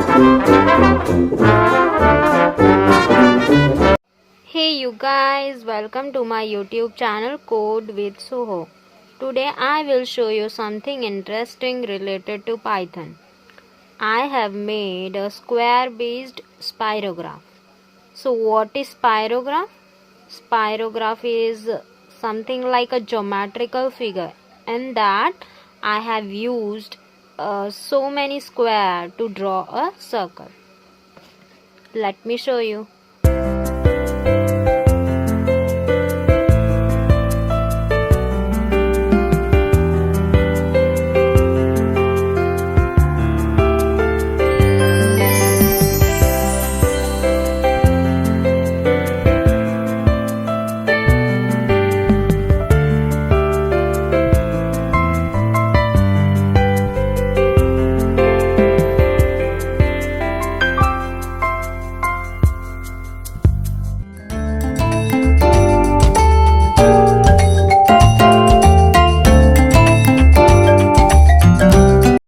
Hey you guys, welcome to my YouTube channel Code with Suho. Today I will show you something interesting related to Python. I have made a square based spirograph. So what is spirograph? Spirograph is something like a geometrical figure, and that I have used so many square to draw a circle. Let me show you.